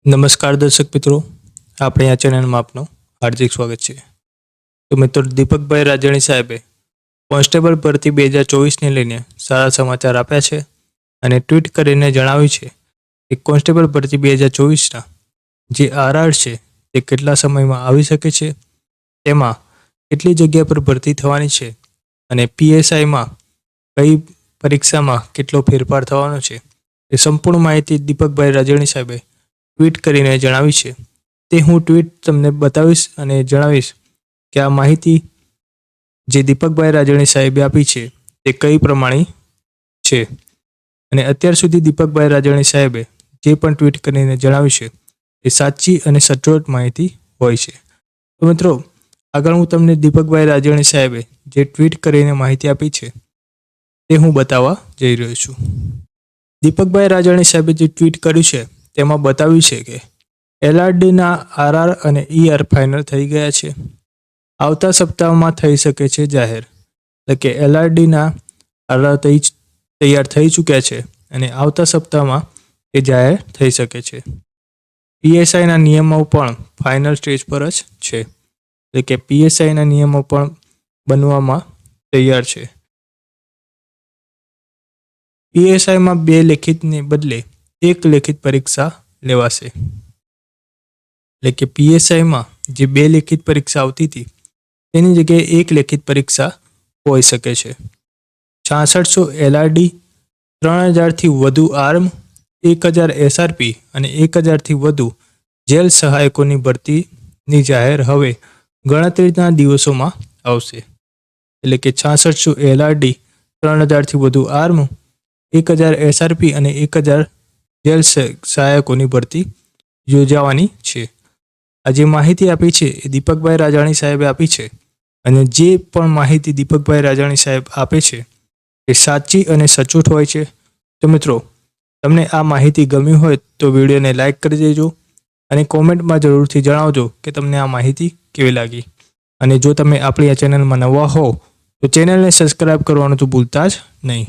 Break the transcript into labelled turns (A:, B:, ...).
A: નમસ્કાર દર્શક મિત્રો, આપણે આ ચેનલમાં આપનું હાર્દિક સ્વાગત છે। તો મિત્રો, દીપકભાઈ રાજણી સાહેબે કોન્સ્ટેબલ ભરતી 2024ને લઈને સારા સમાચાર આપ્યા છે અને ટ્વીટ કરીને જણાવ્યું છે કે કોન્સ્ટેબલ ભરતી 2024ના જે આરઆર છે તે કેટલા સમયમાં આવી શકે છે, તેમાં કેટલી જગ્યા પર ભરતી થવાની છે અને પીએસઆઈમાં કઈ પરીક્ષામાં કેટલો ફેરફાર થવાનો છે, એ સંપૂર્ણ માહિતી દીપકભાઈ રાજણી સાહેબે ટ્વીટ કરીને જણાવી છે। તે હું ટ્વીટ તમને બતાવીશ અને જણાવીશ કે આ માહિતી જે દીપકભાઈ રાજણી સાહેબે આપી છે તે કઈ પ્રમાણે છે અને અત્યાર સુધી દીપકભાઈ રાજણી સાહેબે જે પણ ટ્વીટ કરીને જણાવ્યું છે એ સાચી અને સચોટ માહિતી હોય છે। તો મિત્રો, આગળ હું તમને દીપકભાઈ રાજણી સાહેબે જે ટ્વીટ કરીને માહિતી આપી છે તે હું બતાવવા જઈ રહ્યો છું। દીપકભાઈ રાજણી સાહેબે જે ટ્વીટ કર્યું છે તેમાં બતાવ્યું છે કે એલઆરડીના આરઆર અને ઈઆર ફાઇનલ થઈ ગયા છે। આવતા સપ્તાહમાં થઈ શકે છે જાહેર, એટલે કે એલઆરડીના આરઆર તૈયાર થઈ ચૂક્યા છે અને આવતા સપ્તાહમાં એ જાહેર થઈ શકે છે। પીએસઆઈના નિયમો પણ ફાઇનલ સ્ટેજ પર જ છે, એટલે કે પીએસઆઈના નિયમો પણ બનવામાં તૈયાર છે। પીએસઆઈમાં 2 લેખિતને બદલે 1 લેખિત પરીક્ષા લેવાશે, એટલે કે પીએસઆઈમાં જે 2 લેખિત પરીક્ષા આવતી હતી તેની જગ્યાએ 1 લેખિત પરીક્ષા હોઈ શકે છે। 6600 એલઆરડી, 3000થી વધુ આર્મ, 1000 એસઆરપી અને 1000થી વધુ જેલ સહાયકોની ભરતીની જાહેર હવે ગણતરીના દિવસોમાં આવશે, એટલે કે 6600 એલઆરડી, 3000થી વધુ આર્મ, 1000 એસઆરપી અને 1000 જેલ સહાયકોની ભરતી યોજાવાની છે। આ જે માહિતી આપી છે એ દીપકભાઈ રાજણી સાહેબે આપી છે અને જે પણ માહિતી દીપકભાઈ રાજણી સાહેબ આપે છે એ સાચી અને સચોટ હોય છે। તો મિત્રો, તમને આ માહિતી ગમી હોય તો વિડીયોને લાઇક કરી દેજો અને કોમેન્ટમાં જરૂરથી જણાવજો કે તમને આ માહિતી કેવી લાગી। અને જો તમે આપણી આ ચેનલમાં નવા હો તો ચેનલને સબસ્ક્રાઈબ કરવાનું તો ભૂલતા જ નહીં।